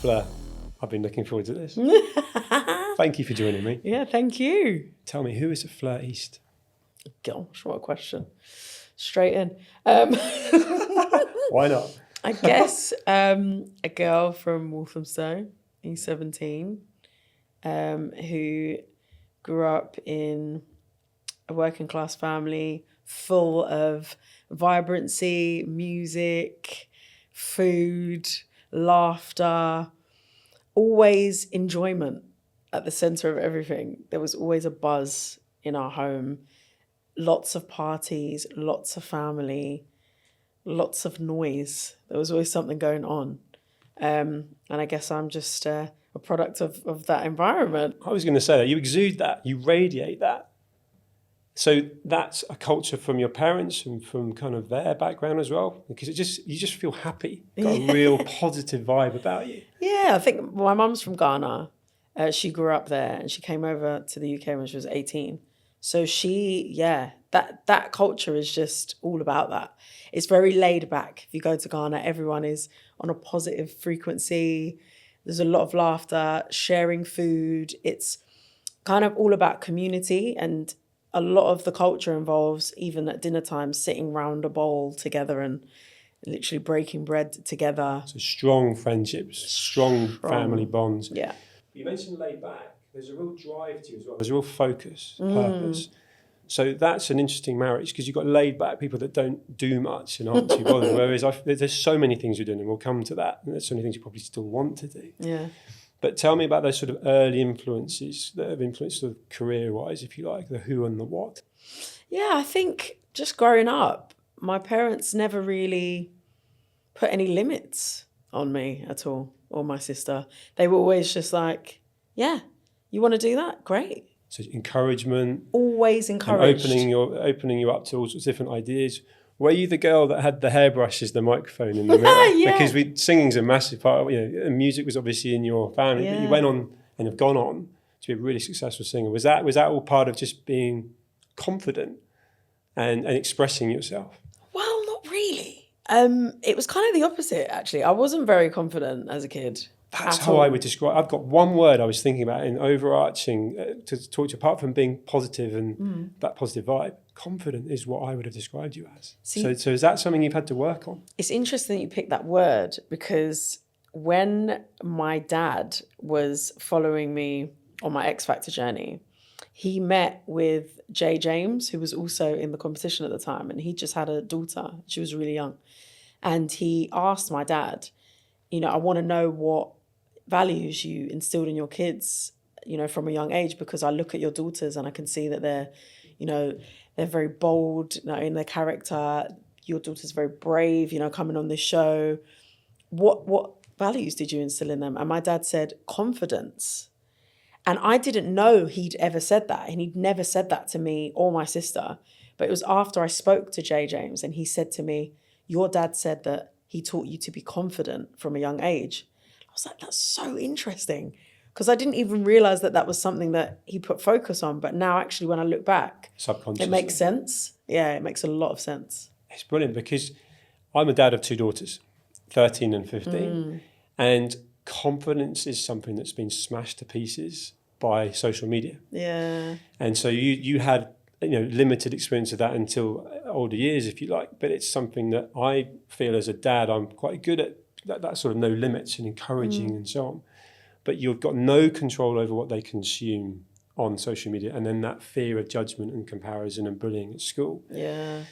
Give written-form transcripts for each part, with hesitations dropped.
Fleur, I've been looking forward to this. Thank you for joining me. Yeah, thank you. Tell me, who is at Fleur East? Gosh, what a question. Straight in. Why not? I guess a girl from Walthamstow, East 17, who grew up in a working class family full of vibrancy, music, food, laughter, always enjoyment at the center of everything. There was always a buzz in our home, lots of parties, lots of family, lots of noise. There was always something going on. And I guess I'm just a product of that environment. I was going to say that. You exude that. You radiate that. So that's a culture from your parents and from kind of their background as well? Because you just feel happy. Got a real positive vibe about you. Yeah, I think my mum's from Ghana. She grew up there and she came over to the UK when she was 18. So that culture is just all about that. It's very laid back. If you go to Ghana, everyone is on a positive frequency. There's a lot of laughter, sharing food. It's kind of all about community, and a lot of the culture involves, even at dinner time, sitting round a bowl together and literally breaking bread together. So strong friendships, strong family bonds. Yeah. You mentioned laid back. There's a real drive to you as well. There's a real focus, purpose. So that's an interesting marriage, because you've got laid back people that don't do much and aren't too bothered. Whereas there's so many things you're doing, and we'll come to that. And there's so many things you probably still want to do. Yeah. But tell me about those sort of early influences that have influenced sort of career-wise, if you like, the who and the what. Yeah, I think just growing up, my parents never really put any limits on me at all, or my sister. They were always just like, yeah, you want to do that? Great. So encouragement. Always encouraged. And opening you up to all sorts of different ideas. Were you the girl that had the hairbrushes, the microphone in the mirror? Yeah. Because singing's a massive part of, and music was obviously in your family, but you went on and have gone on to be a really successful singer. Was that all part of just being confident and expressing yourself? Well, not really. It was kind of the opposite, actually. I wasn't very confident as a kid. That's how I would describe. I've got one word I was thinking about in overarching to talk to you, apart from being positive and that positive vibe. Confident is what I would have described you as. So is that something you've had to work on? It's interesting that you picked that word, because when my dad was following me on my X Factor journey, he met with Jay James, who was also in the competition at the time, and he just had a daughter. She was really young. And he asked my dad, I want to know what values you instilled in your kids, from a young age, because I look at your daughters and I can see that they're very bold in their character. Your daughter's very brave, coming on this show. What values did you instill in them? And my dad said, confidence. And I didn't know he'd ever said that. And he'd never said that to me or my sister. But it was after I spoke to Jay James and he said to me, your dad said that he taught you to be confident from a young age. I was like, that's so interesting. Because I didn't even realize that was something that he put focus on. But now actually when I look back, it makes sense. Yeah, it makes a lot of sense. It's brilliant, because I'm a dad of two daughters, 13 and 15. And confidence is something that's been smashed to pieces by social media. Yeah. And so you had limited experience of that until older years, if you like. But it's something that I feel as a dad, I'm quite good at that sort of no limits and encouraging and so on. But you've got no control over what they consume on social media, and then that fear of judgment and comparison and bullying at school. Yeah.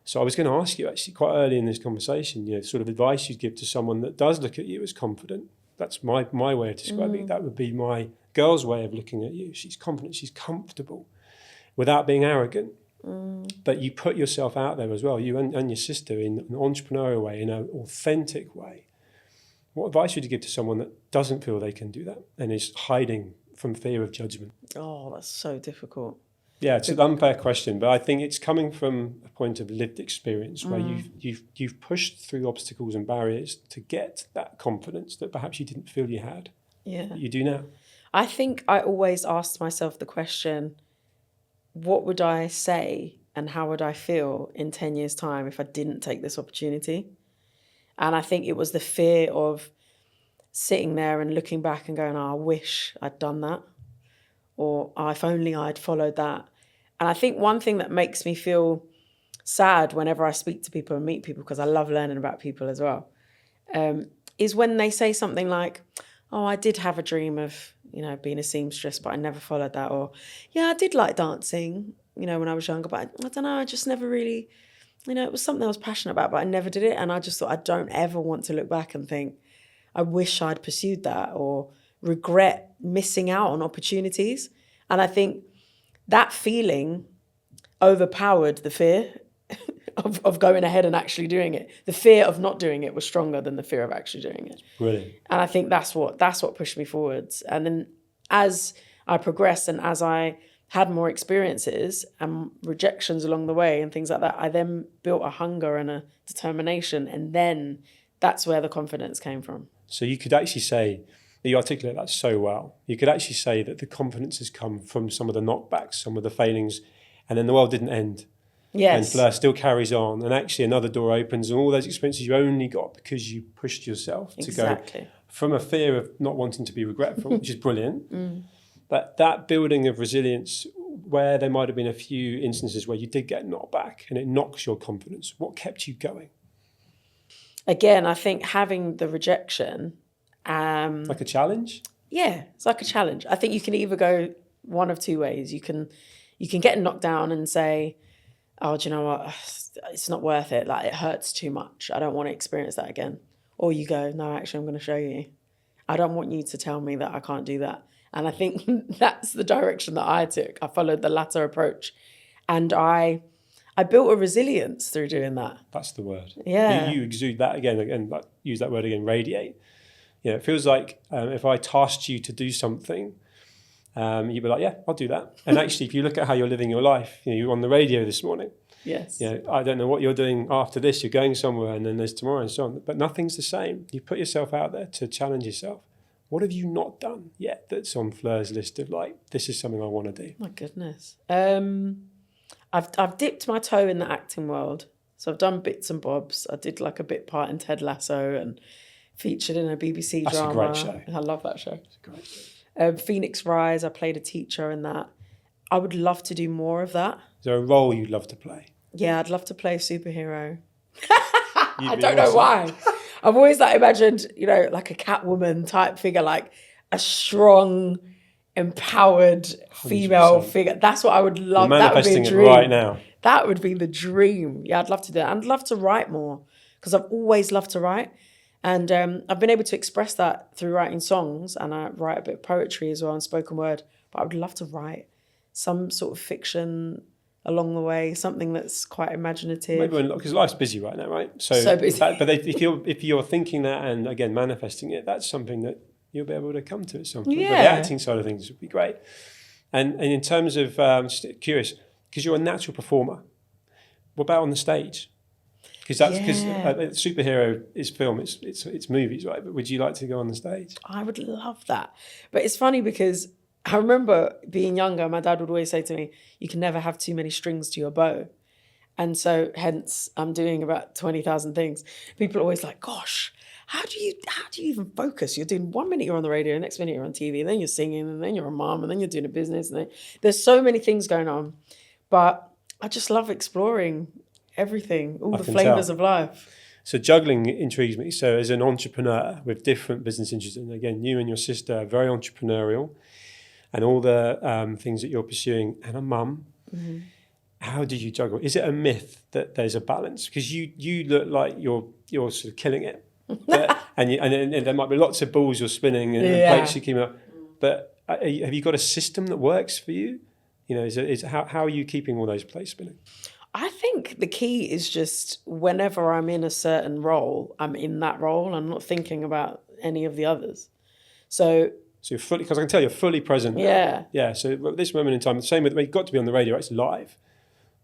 So I was going to ask you actually quite early in this conversation, sort of advice you'd give to someone that does look at you as confident. That's my way of describing it. That would be my girl's way of looking at you. She's confident, she's comfortable, without being arrogant. But you put yourself out there as well, you and your sister, in an entrepreneurial way, in an authentic way. What advice would you give to someone that doesn't feel they can do that and is hiding from fear of judgment? Oh, that's so difficult. Yeah, it's an unfair question, but I think it's coming from a point of lived experience where you've pushed through obstacles and barriers to get that confidence that perhaps you didn't feel you had. Yeah. But you do now. I think I always asked myself the question, what would I say and how would I feel in 10 years' time if I didn't take this opportunity? And I think it was the fear of sitting there and looking back and going, oh, I wish I'd done that, or oh, if only I'd followed that. And I think one thing that makes me feel sad whenever I speak to people and meet people, because I love learning about people as well, is when they say something like, oh, I did have a dream of, being a seamstress, but I never followed that. Or, yeah, I did like dancing, when I was younger, but I don't know, I just never really, it was something I was passionate about, but I never did it. And I just thought, I don't ever want to look back and think, I wish I'd pursued that, or regret missing out on opportunities. And I think that feeling overpowered the fear of going ahead and actually doing it. The fear of not doing it was stronger than the fear of actually doing it. Brilliant. And I think that's what pushed me forwards. And then as I progressed and as I had more experiences and rejections along the way and things like that, I then built a hunger and a determination. And then that's where the confidence came from. So you could actually say, you articulate that so well, you could actually say that the confidence has come from some of the knockbacks, some of the failings, and then the world didn't end. Yes. And Fleur still carries on, and actually another door opens, and all those experiences you only got because you pushed yourself to go from a fear of not wanting to be regretful, which is brilliant. But that building of resilience, where there might have been a few instances where you did get knocked back and it knocks your confidence, what kept you going? Again, I think having the rejection. Like a challenge? Yeah, it's like a challenge. I think you can either go one of two ways. You can get knocked down and say, oh, do you know what? It's not worth it. Like, it hurts too much. I don't want to experience that again. Or you go, no, actually, I'm going to show you. I don't want you to tell me that I can't do that. And I think that's the direction that I took. I followed the latter approach. And I built a resilience through doing that. That's the word. Yeah. You exude that again, like use that word again, radiate. It feels like if I tasked you to do something, you'd be like, yeah, I'll do that. And actually, if you look at how you're living your life, you're on the radio this morning. Yes. I don't know what you're doing after this. You're going somewhere, and then there's tomorrow and so on. But nothing's the same. You put yourself out there to challenge yourself. What have you not done yet that's on Fleur's list of like, this is something I want to do? My goodness. I've dipped my toe in the acting world. So I've done bits and bobs. I did like a bit part in Ted Lasso and featured in a BBC drama. That's a great show. I love that show. It's a great show. Phoenix Rise, I played a teacher in that. I would love to do more of that. Is there a role you'd love to play? Yeah, I'd love to play a superhero. I don't know why. I've always imagined, like a Catwoman type figure, like a strong, empowered female 100%. Figure. That's what I would love. You're manifesting that would be a dream. It right now. That would be the dream. Yeah, I'd love to do that. I'd love to write more because I've always loved to write. And I've been able to express that through writing songs, and I write a bit of poetry as well and spoken word. But I would love to write some sort of fiction along the way, something that's quite imaginative. Maybe because life's busy right now, right? So busy. But if you're thinking that and again manifesting it, that's something that you'll be able to come to at some point. Yeah. But the acting side of things would be great. And in terms of just curious, because you're a natural performer, what about on the stage? Because superhero is film, it's movies, right? But would you like to go on the stage? I would love that. But it's funny because I remember being younger, my dad would always say to me, you can never have too many strings to your bow. And so hence I'm doing about 20,000 things. People are always like, gosh, how do you even focus? You're doing 1 minute you're on the radio, next minute you're on TV, and then you're singing, and then you're a mom, and then you're doing a business. And there's so many things going on. But I just love exploring everything, all the flavors of life. So juggling intrigues me. So as an entrepreneur with different business interests, and again, you and your sister are very entrepreneurial, and all the things that you're pursuing, and a mum, how do you juggle? Is it a myth that there's a balance? Because you look like you're sort of killing it, and there might be lots of balls you're spinning and plates you're keeping up. But have you got a system that works for you? How are you keeping all those plates spinning? I think the key is just whenever I'm in a certain role, I'm in that role. I'm not thinking about any of the others. So you're fully, because I can tell you're fully present. Yeah. Yeah. So at this moment in time, the same with you've got to be on the radio, it's live.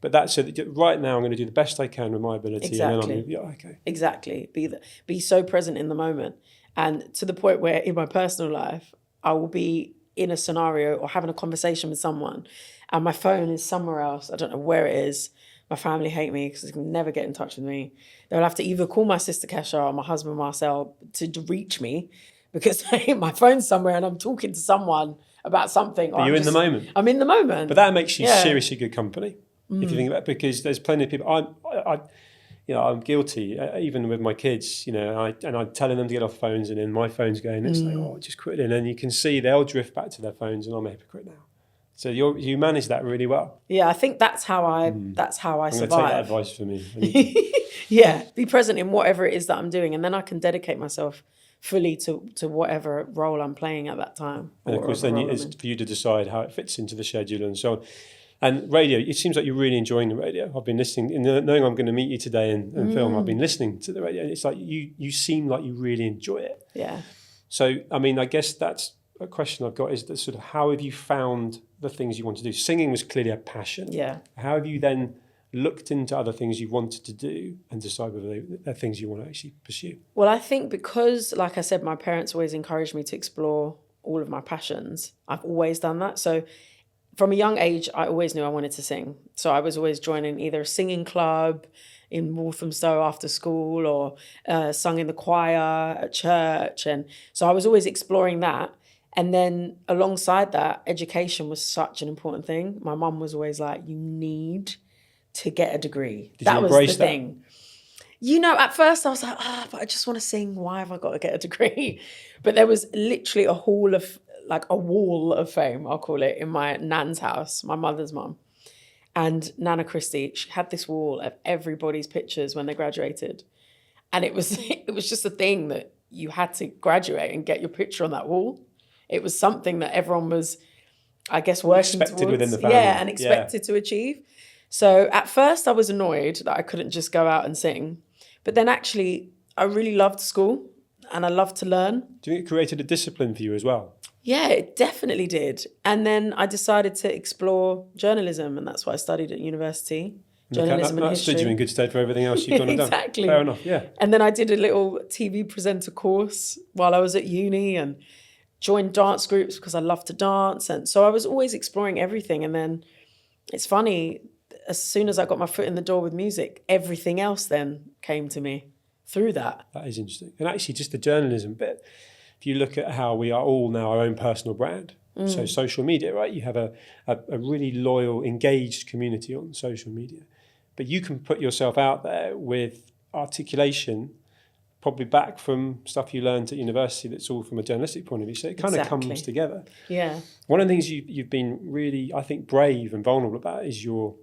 But that's so that right now I'm going to do the best I can with my ability. Exactly. And then I'm going to, okay. Exactly. Be so present in the moment. And to the point where in my personal life, I will be in a scenario or having a conversation with someone and my phone is somewhere else. I don't know where it is. My family hate me because they can never get in touch with me. They'll have to either call my sister Kesha or my husband Marcel to reach me. because my phone's somewhere and I'm talking to someone about something. But you're in the moment. I'm in the moment. But that makes you seriously good company, if you think about it, because there's plenty of people. I'm guilty, even with my kids, and I'm telling them to get off phones, and then my phone's going, it's like, just quit it. And then you can see they'll drift back to their phones, and I'm a hypocrite now. So you manage that really well. Yeah, I think that's how I I'm survive. going to take that advice from me. Yeah, be present in whatever it is that I'm doing, and then I can dedicate myself fully to whatever role I'm playing at that time. And of course, then it's for you to decide how it fits into the schedule and so on. And radio, it seems like you're really enjoying the radio. I've been listening, knowing I'm going to meet you today and film, I've been listening to the radio. And it's like you seem like you really enjoy it. Yeah. So, I mean, I guess that's a question I've got, is that sort of how have you found the things you want to do? Singing was clearly a passion. Yeah. How have you then looked into other things you wanted to do and decide whether they're things you want to actually pursue? Well, I think because, like I said, my parents always encouraged me to explore all of my passions. I've always done that. So from a young age, I always knew I wanted to sing. So I was always joining either a singing club in Walthamstow after school or sung in the choir at church. And so I was always exploring that. And then alongside that, education was such an important thing. My mum was always like, you need to get a degree. That was the thing. At first I was like, but I just want to sing. Why have I got to get a degree? But there was literally a wall of fame, I'll call it, in my nan's house, my mother's mum. And Nana Christie, she had this wall of everybody's pictures when they graduated. And it was just a thing that you had to graduate and get your picture on that wall. It was something that everyone was, I guess, working expected towards. Within the family. Yeah, and expected to achieve. So at first I was annoyed that I couldn't just go out and sing. But then actually I really loved school and I loved to learn. Do you think it created a discipline for you as well? Yeah, it definitely did. And then I decided to explore journalism, and that's what I studied at university. Journalism and history. That stood you in good stead for everything else you've gone and done. Exactly. Fair enough, yeah. And then I did a little TV presenter course while I was at uni and joined dance groups because I love to dance. And so I was always exploring everything. And then it's funny, as soon as I got my foot in the door with music, everything else then came to me through that. That is interesting. And actually just the journalism bit, if you look at how we are all now our own personal brand, so social media, right? You have a really loyal, engaged community on social media. But you can put yourself out there with articulation, probably back from stuff you learned at university that's all from a journalistic point of view. So it kind of comes together. Yeah. One of the things you've been really, I think, brave and vulnerable about is your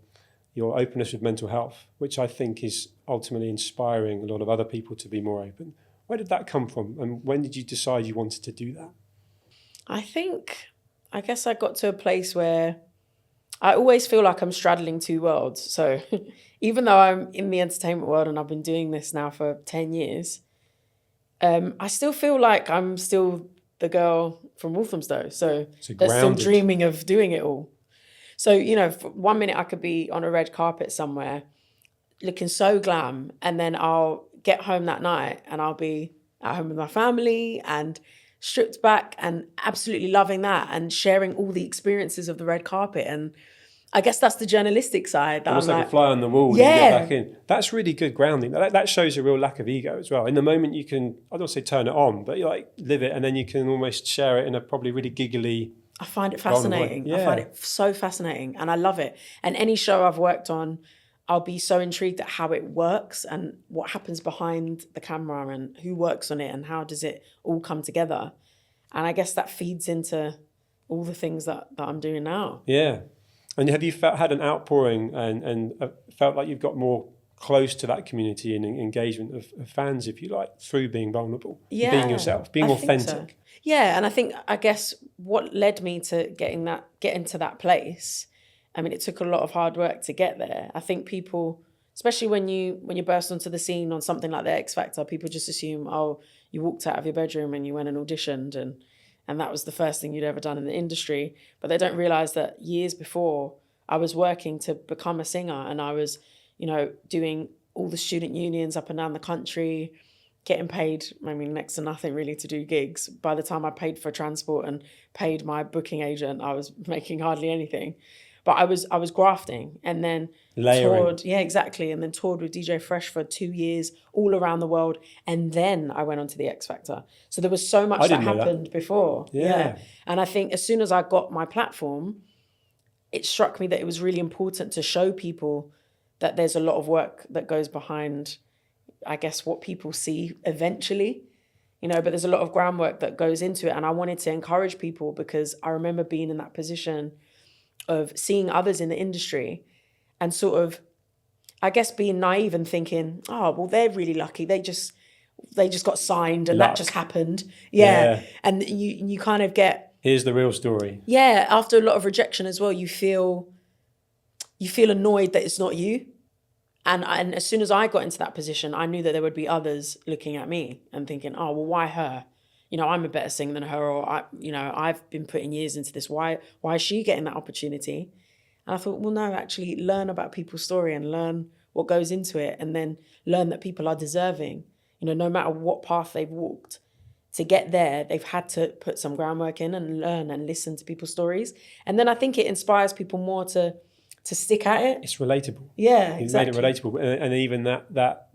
openness with mental health, which I think is ultimately inspiring a lot of other people to be more open. Where did that come from? And when did you decide you wanted to do that? I guess I got to a place where I always feel like I'm straddling two worlds. So even though I'm in the entertainment world and I've been doing this now for 10 years, I still feel like I'm still the girl from Walthamstow. So they're still dreaming of doing it all. So, for 1 minute I could be on a red carpet somewhere looking so glam, and then I'll get home that night and I'll be at home with my family and stripped back and absolutely loving that and sharing all the experiences of the red carpet. And I guess that's the journalistic side. That almost like a fly on the wall. Yeah. You get back in. That's really good grounding. That shows a real lack of ego as well. In the moment you can, I don't say turn it on, but you live it, and then you can almost share it in a probably really giggly. I find it fascinating. Yeah. I find it so fascinating and I love it. And any show I've worked on, I'll be so intrigued at how it works and what happens behind the camera and who works on it and how does it all come together. And I guess that feeds into all the things that I'm doing now. Yeah. And have you had an outpouring and felt like you've got more close to that community and engagement of fans, if you like, through being vulnerable, being yourself, being authentic? So. Yeah, and I guess what led me to get into that place, I mean, it took a lot of hard work to get there. I think people, especially when you burst onto the scene on something like the X Factor, people just assume, oh, you walked out of your bedroom and you went and auditioned and that was the first thing you'd ever done in the industry. But they don't realise that years before, I was working to become a singer and I was, doing all the student unions up and down the country, getting paid, next to nothing really to do gigs. By the time I paid for transport and paid my booking agent, I was making hardly anything. But I was grafting, and then toured. Yeah, exactly. And then toured with DJ Fresh for 2 years all around the world. And then I went on to the X Factor. So there was so much that happened before. Yeah. And I think as soon as I got my platform, it struck me that it was really important to show people that there's a lot of work that goes behind, I guess, what people see eventually, but there's a lot of groundwork that goes into it. And I wanted to encourage people because I remember being in that position of seeing others in the industry and sort of, I guess, being naive and thinking, oh, well, they're really lucky. They just got signed and that just happened. Yeah. And you kind of get... Here's the real story. Yeah. After a lot of rejection as well, you feel annoyed that it's not you. And as soon as I got into that position, I knew that there would be others looking at me and thinking, oh, well, why her? I'm a better singer than her, or I've been putting years into this. Why is she getting that opportunity? And I thought, well, no, actually learn about people's story and learn what goes into it, and then learn that people are deserving. No matter what path they've walked to get there, they've had to put some groundwork in and learn and listen to people's stories. And then I think it inspires people more to stick at it. It's relatable. Yeah, exactly. You made it relatable. And even that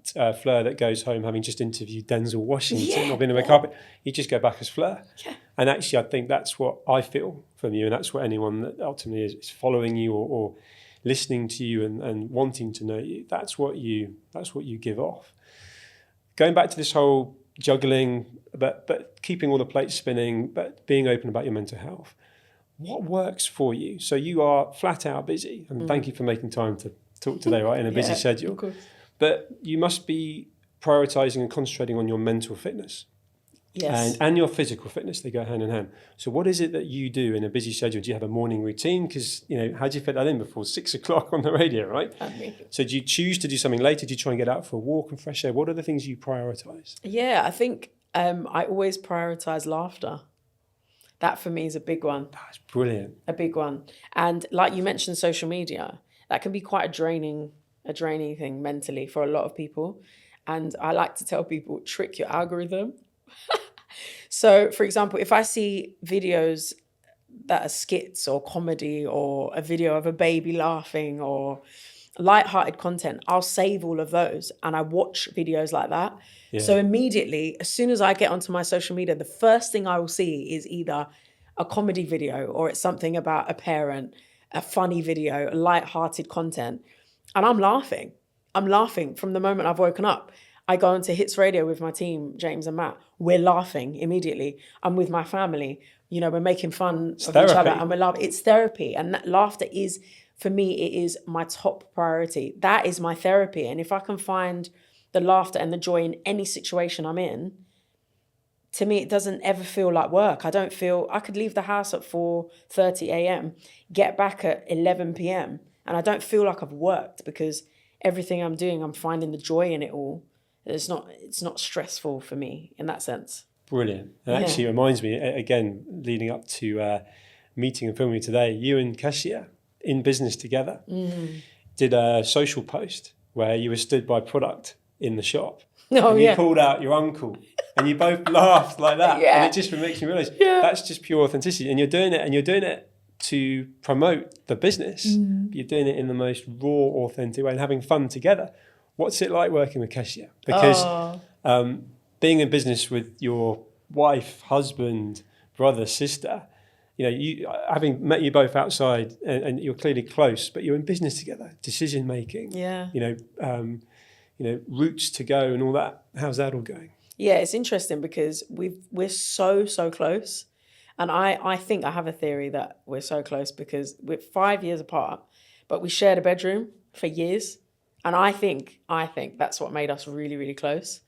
Fleur that goes home having just interviewed Denzel Washington or been on the carpet, you just go back as Fleur. Yeah. And actually, I think that's what I feel from you, and that's what anyone that ultimately is following you or listening to you and wanting to know you, that's what you give off. Going back to this whole juggling, but keeping all the plates spinning, but being open about your mental health. What works for you? So you are flat out busy, and thank you for making time to talk today, right, in a busy schedule. Of course. But you must be prioritizing and concentrating on your mental fitness. Yes. And your physical fitness, they go hand in hand. So what is it that you do in a busy schedule? Do you have a morning routine? Because, how do you fit that in before 6 o'clock on the radio, right? So do you choose to do something later? Do you try and get out for a walk and fresh air? What are the things you prioritize? Yeah, I think I always prioritize laughter. That for me is a big one. That's brilliant. A big one. And like you mentioned, social media, that can be quite a draining thing mentally for a lot of people. And I like to tell people, trick your algorithm. So, for example, if I see videos that are skits or comedy or a video of a baby laughing or light-hearted content, I'll save all of those and I watch videos like that. Yeah. So immediately, as soon as I get onto my social media, the first thing I will see is either a comedy video or it's something about a parent, a funny video, a light-hearted content. And I'm laughing. I'm laughing from the moment I've woken up. I go into Hits Radio with my team, James and Matt. We're laughing immediately. I'm with my family. We're making fun of each other and we're laughing. It's therapy. And that laughter is, for me, it is my top priority. That is my therapy. And if I can find the laughter and the joy in any situation I'm in, to me, it doesn't ever feel like work. I could leave the house at 4:30 a.m., get back at 11 p.m. and I don't feel like I've worked because everything I'm doing, I'm finding the joy in it all. It's not stressful for me in that sense. Brilliant. And actually it reminds me, again, leading up to meeting and filming today, you and Kashia in business together did a social post where you were stood by product in the shop. Oh, and you called out your uncle and you both laughed like that. Yeah. And it just makes me realise that's just pure authenticity. And you're doing it to promote the business. But you're doing it in the most raw, authentic way and having fun together. What's it like working with Kashia? Because being in business with your wife, husband, brother, sister, you having met you both outside and you're clearly close, but you're in business together, decision making, routes to go and all that. How's that all going? Yeah, it's interesting because we're so close. And I think I have a theory that we're so close because we're 5 years apart, but we shared a bedroom for years. And I think that's what made us really, really close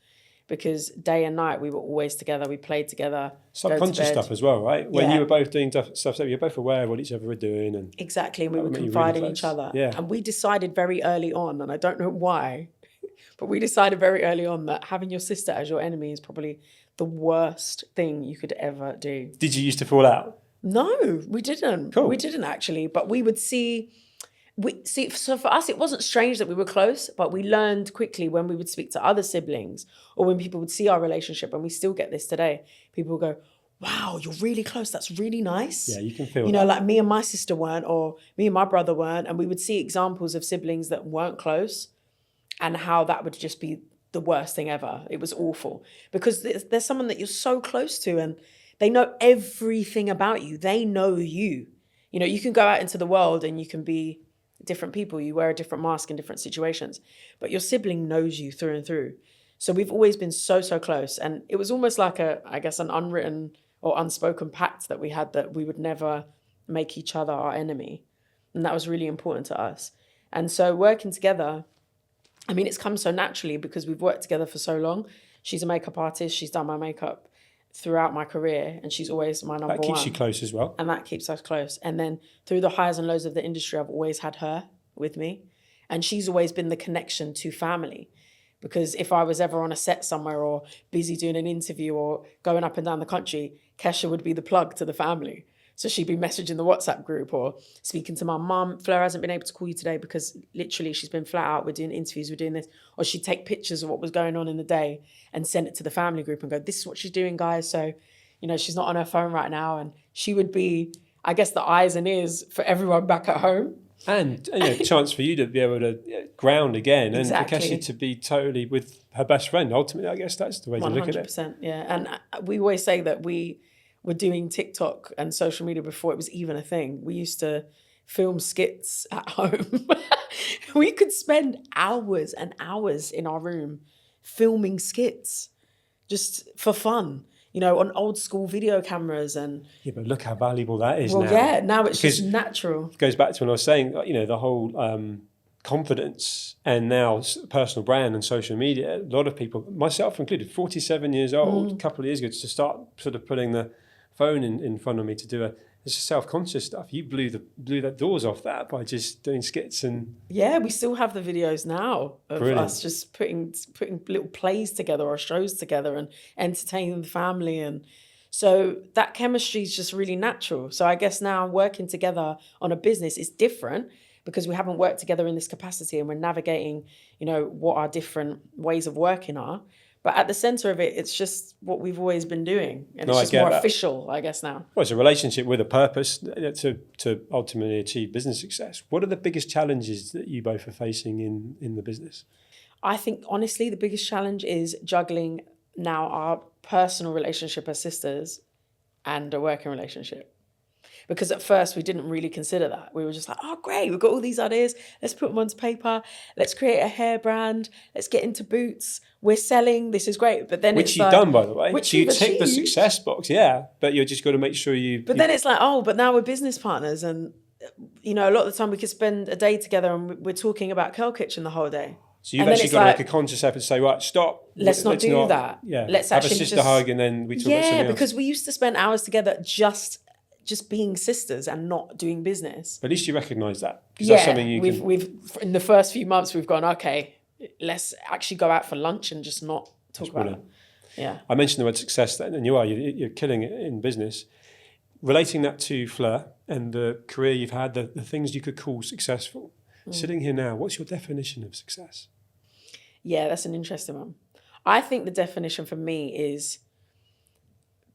because day and night we were always together. We played together. Subconscious stuff as well, right? When you were both doing stuff, you're both aware of what each other were doing. And exactly. And we would confide in each other. Yeah. And we decided very early on, and I don't know why, but we decided very early on that having your sister as your enemy is probably the worst thing you could ever do. Did you used to fall out? No, we didn't. Cool. We didn't actually, but we would see, so for us, it wasn't strange that we were close, but we learned quickly when we would speak to other siblings or when people would see our relationship, and we still get this today. People go, wow, you're really close. That's really nice. Yeah, you can feel You know, that. like me and my sister weren't, or me and my brother weren't. And we would see examples of siblings that weren't close and how that would just be the worst thing ever. It was awful because there's someone that you're so close to and they know everything about you. They know you. You know, you can go out into the world and you can be different people. You wear a different mask in different situations, but your sibling knows you through and through. So we've always been so, so close. And it was almost like I guess, an unwritten or unspoken pact that we had that we would never make each other our enemy. And that was really important to us. And so working together, I mean, it's come so naturally because we've worked together for so long. She's a makeup artist. She's done my makeup throughout my career and she's always my number one. That keeps you close as well. And that keeps us close. And then through the highs and lows of the industry, I've always had her with me. And she's always been the connection to family. Because if I was ever on a set somewhere or busy doing an interview or going up and down the country, Kesha would be the plug to the family. So she'd be messaging the WhatsApp group or speaking to my mum. Fleur hasn't been able to call you today because literally she's been flat out. We're doing interviews, we're doing this. Or she'd take pictures of what was going on in the day and send it to the family group and go, this is what she's doing, guys. So, you know, she's not on her phone right now. And she would be, I guess, the eyes and ears for everyone back at home. And you know, chance for you to be able to ground again, and for Exactly. Kesha to be totally with her best friend. Ultimately, I guess that's the way to look at it. 100%, yeah. And we always say that we were doing TikTok and social media before it was even a thing. We used to film skits at home. We could spend hours and hours in our room filming skits just for fun. You know, on old school video cameras and... Yeah, but look how valuable that is now. now. Yeah, now it's Because just natural. it goes back to when I was saying, you know, the whole confidence and now personal brand and social media. A lot of people, myself included, 47 years old, a couple of years ago, to start sort of putting the phone in front of me to do this self-conscious stuff. You blew the doors off that by just doing skits and... Yeah, we still have the videos now of Brilliant. us just putting little plays together or shows together and entertaining the family. And so that chemistry is just really natural. So I guess now working together on a business is different because we haven't worked together in this capacity and we're navigating, you know, what our different ways of working are. But at the center of it, it's just what we've always been doing. And it's just more official, I guess, now. Well, it's a relationship with a purpose to ultimately achieve business success. What are the biggest challenges that you both are facing in the business? I think, honestly, the biggest challenge is juggling now our personal relationship as sisters and a working relationship. Because at first we didn't really consider that. We were just like, oh, great, we've got all these ideas. Let's put them onto paper. Let's create a hair brand. Let's get into boots. We're selling. This is great. But then which you've done, by the way. So you tick the success box, yeah. But you've just got to make sure But then it's like, oh, but now we're business partners. And, you know, a lot of the time we could spend a day together and we're talking about Curl Kitchen the whole day. So you've actually got to make a conscious effort to say, right, stop. Let's not do that. Yeah. Let's have actually a sister hug and then we talk about something else. Yeah, because we used to spend hours together just being sisters and not doing business. But at least you recognise that. Yeah, that's something we've in the first few months we've gone, okay, let's actually go out for lunch and just not talk about it. Yeah. I mentioned the word success then, and you're killing it in business. Relating that to Fleur and the career you've had, the things you could call successful. Sitting here now, what's your definition of success? Yeah, that's an interesting one. I think the definition for me is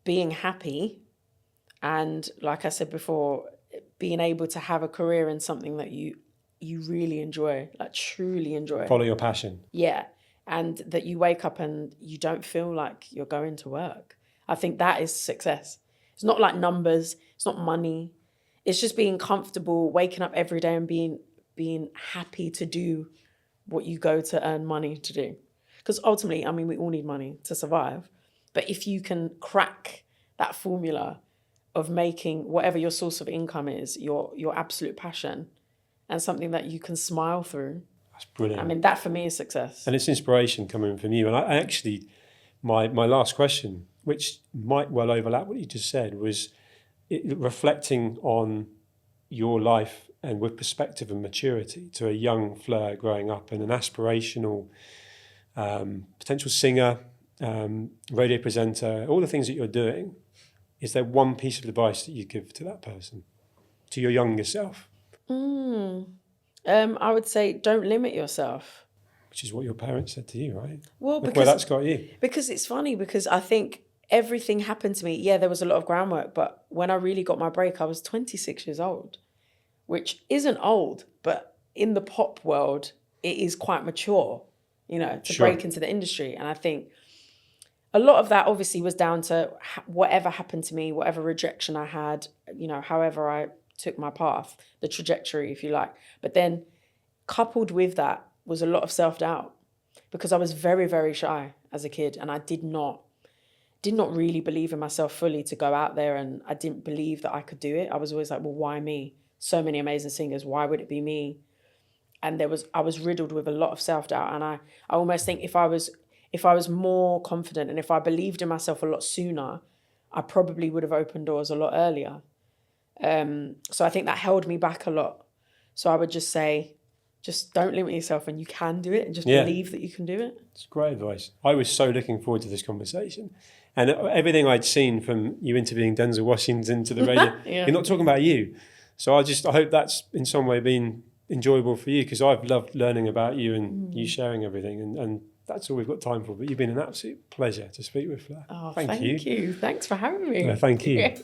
being happy. And like I said before, being able to have a career in something that you really enjoy, like truly enjoy. Follow your passion. Yeah. And that you wake up and you don't feel like you're going to work. I think that is success. It's not like numbers. It's not money. It's just being comfortable, waking up every day and being happy to do what you go to earn money to do. Because ultimately, I mean, we all need money to survive. But if you can crack that formula of making whatever your source of income is, your absolute passion, and something that you can smile through. That's brilliant. I mean, that for me is success. And it's inspiration coming from you. And I actually, my last question, which might well overlap what you just said, was reflecting on your life and with perspective and maturity to a young Fleur growing up and an aspirational potential singer, radio presenter, all the things that you're doing. Is there one piece of advice that you give to that person, to your younger self? I would say don't limit yourself. Which is what your parents said to you, right? Well, Look where that's got you. Because it's funny, because I think everything happened to me. Yeah, there was a lot of groundwork, but when I really got my break, I was 26 years old, which isn't old, but in the pop world, it is quite mature, you know, to break into the industry. And I think a lot of that obviously was down to whatever happened to me, whatever rejection I had, you know, however I took my path, the trajectory, if you like. But then coupled with that was a lot of self-doubt, because I was very, very shy as a kid, and I did not really believe in myself fully to go out there, and I didn't believe that I could do it. I was always like, well, why me? So many amazing singers, why would it be me? And I was riddled with a lot of self-doubt. And I almost think if I was more confident and if I believed in myself a lot sooner, I probably would have opened doors a lot earlier. So I think that held me back a lot. So I would just say, just don't limit yourself, and you can do it, and just believe that you can do it. It's great advice. I was so looking forward to this conversation. And everything I'd seen from you interviewing Denzel Washington to the radio, you're not talking about you. So I hope that's in some way been enjoyable for you, because I've loved learning about you and you sharing everything. And that's all we've got time for. But you've been an absolute pleasure to speak with, Fleur. Oh, thank you. Thanks for having me. Thank you.